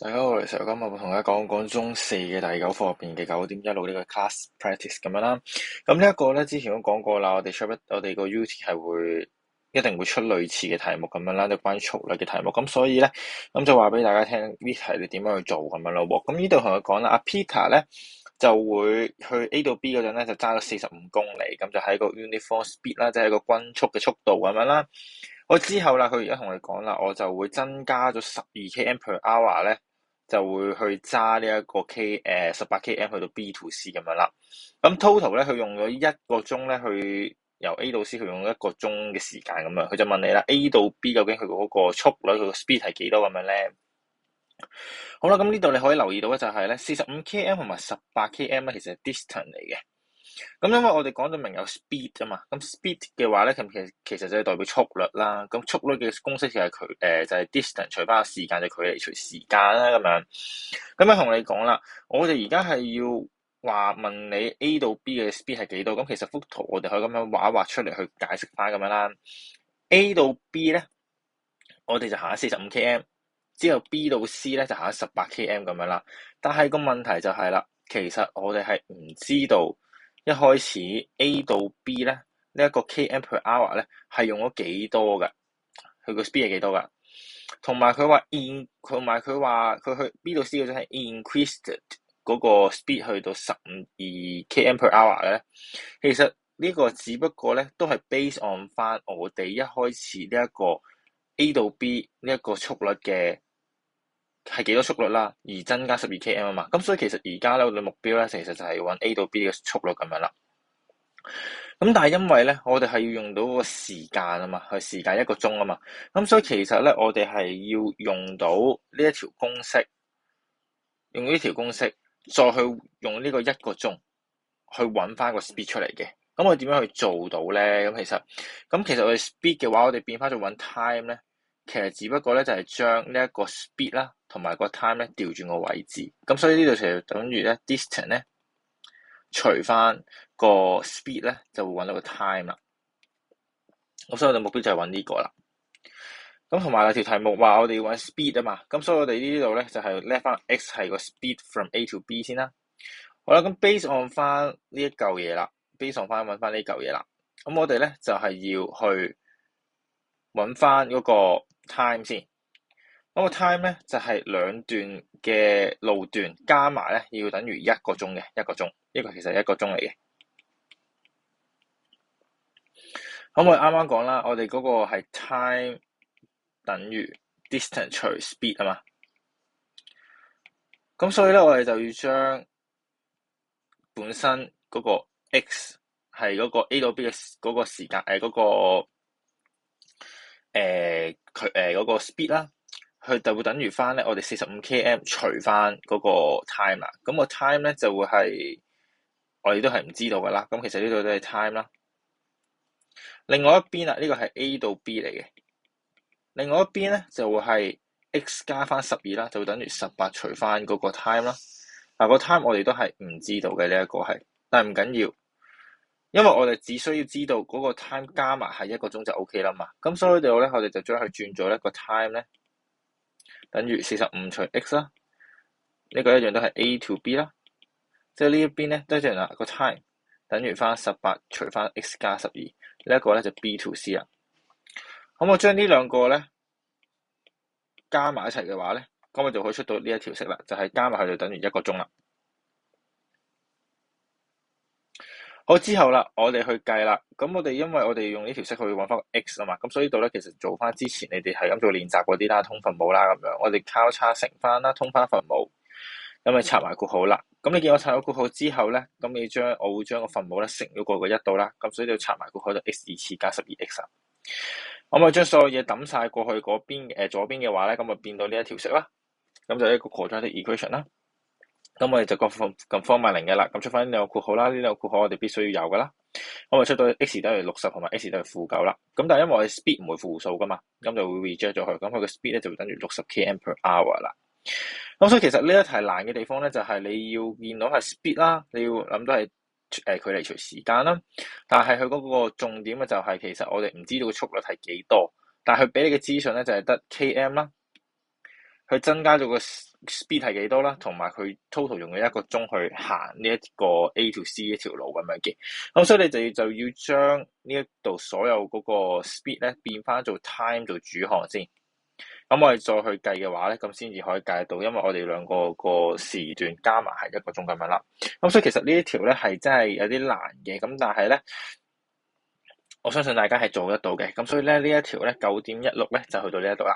大家好，我哋今日會同大家講講中四嘅第9課入邊嘅9.16呢個 class practice 咁樣啦。咁呢一個咧之前都講過啦，我哋個 UT 係一定會出類似嘅題目咁樣啦，就關於速率嘅題目。咁所以咧，咁就話俾大家聽呢題你點樣去做咁樣咯喎。咁呢度同佢講啦，阿 Peter 咧就會去 A 到 B 嗰陣咧就揸咗45公里，咁就喺個 uniform speed 啦，即係個均速嘅速度咁樣啦。我之後啦，佢而家同你講啦，我就會增加咗12km/h 咧。就會去揸呢一個18km 去到 B to C 咁樣啦。咁 total 咧，佢用咗1個鐘咧，去由 A 到 C，佢用1個鐘嘅時間咁樣。佢就問你啦，A 到 B 究竟佢嗰個速率，佢個 speed 係幾多咁樣咧？好啦，咁呢度你可以留意到咧，就係咧45km 同埋18km 咧，其實係 distance 嚟嘅。咁因為我哋講到明有 speed 啊嘛，咁 speed 嘅話咧，其實就係代表速率啦。咁速率嘅公式就係就係 distance 除翻個時間，就距離除時間啦咁樣。咁同你講啦，我哋而家係要問你 A 到 B 嘅 speed 係幾多？咁其實幅圖我哋可以咁樣畫一畫出嚟去解釋翻咁樣啦。A 到 B 咧，我哋就行咗45km，之後 B 到 C 咧就行咗18km 咁樣啦。但係個問題就係啦，其實我哋係唔知道。一開始 A 到 B 咧，呢一個 km/h 咧係用咗幾多㗎？佢個 speed 係幾多㗎？同埋佢話佢去 B 到 C 嗰陣係 increased 嗰個 speed 去到12km/h 咧。其實呢個只不過咧都係 base on 翻我哋一開始呢一個 A 到 B 呢一個速率嘅。係幾多速率啦，而增加12km 啊嘛，咁所以其實而家咧我哋目標咧，其實就係揾 A 到 B 嘅速率咁樣啦。咁但係因為咧，我哋係要用到個時間啊嘛，係時間1個鐘啊嘛，咁所以其實咧，我哋係要用到呢一條公式，用呢條公式再去用呢個1個鐘去揾翻個 speed 出嚟嘅。咁我點樣去做到咧？咁其實我哋 speed 嘅話，我哋變翻做揾 time 咧。其實只不過咧就係將呢一個 speed 啦，同埋個 time 咧調轉個位置，咁所以呢度其實等於咧 distance 咧除翻個 speed 咧就會揾到個 time 啦。咁所以我哋目標就係揾呢個啦。咁同埋有條題目話我哋要揾 speed 啊嘛，咁所以我哋呢度咧就係 let 翻 x 係個 speed from A to B 先啦。好啦，咁 base on 翻呢一嚿嘢啦，base on 翻揾翻呢嚿嘢啦。咁我哋咧就係要去揾翻嗰個 time 先。嗰個 time 咧就係2段嘅路段加埋咧要等於1個鐘嘅1個鐘，呢個其實係1個鐘嚟嘅。咁我哋啱啱講啦，我哋嗰個係 time 等於 distance 除 speed 啊嘛。咁所以咧我哋就要將本身嗰個 x 係嗰個 A 到 B 嘅嗰個時間嗰個 speed 啦。佢就會等於翻咧，我哋45km 除翻嗰個 time 啦。咁個 time 咧就會係我哋都係唔知道噶啦。咁其實呢度都係 time 啦。另外一邊啦，呢個係 A 到 B 嚟嘅。另外一邊咧就會係 x 加翻12啦，就會等於18除翻嗰個 time 啦。嗱，個 time 我哋都係唔知道嘅，呢一個係，但係唔緊要，因為我哋只需要知道嗰個 time 加埋係1個鐘就 OK 啦嘛。咁所以呢度咧，我哋就將佢轉做一個 time 咧。等於45除 x 啦，呢個一樣都係 A to B 啦，即係呢一邊咧都一樣啦，個 time 等於翻18除翻 x 加12，呢一個咧就 B to C 啦。咁我將呢兩個咧加埋一齊嘅話咧，咁我就可以出到呢一條式啦，就係加埋佢就等於1個鐘啦。好，之後啦，我哋去計啦。咁我哋因為我哋用呢條式去揾翻個 x 啊嘛，咁所以呢度咧其實做翻之前你哋係咁做練習嗰啲啦，通分母啦咁樣，我哋交叉乘翻啦，通翻分母，咁咪插埋括號啦。咁你見我插咗括號之後咧，咁我會將個分母咧乘咗過個1度啦，咁所以就插埋括號就 x2次加 12x 啊。咁我將所有嘢抌晒過去嗰邊左邊嘅話咧，咁就變到呢一條式啦，咁就一個 quadratic equation 啦。咁我哋就咁方埋0嘅啦，咁出翻呢兩個括號啦，呢兩個括號我哋必須要有噶啦。咁我出到 x 等於60同埋 x 等於-9啦。咁但係因為我哋 speed 唔會負數噶嘛，咁就會 reject 咗佢，咁佢個 speed 咧就會等於60km/h啦。咁所以其實呢一題難嘅地方咧，就係你要見到係 speed 啦，你要諗到係距離除時間啦。但係佢嗰個重點嘅就係其實我哋唔知道個速率係幾多，但係佢俾你嘅資訊咧就係得 km 啦，佢增加咗個 speed 係幾多啦，同埋佢 total 用咗1個鐘去行呢一個 A to C 一條路咁樣嘅。咁所以你就要將呢一度所有嗰個 speed 咧變翻做 time 做主項先。咁我哋再去計嘅話咧，咁先至可以計到，因為我哋兩個個時段加埋係1個鐘咁樣啦。咁所以其實呢一條咧係真係有啲難嘅，咁但係咧，我相信大家係做得到嘅。咁所以咧呢一條咧9.16咧就去到呢一度啦。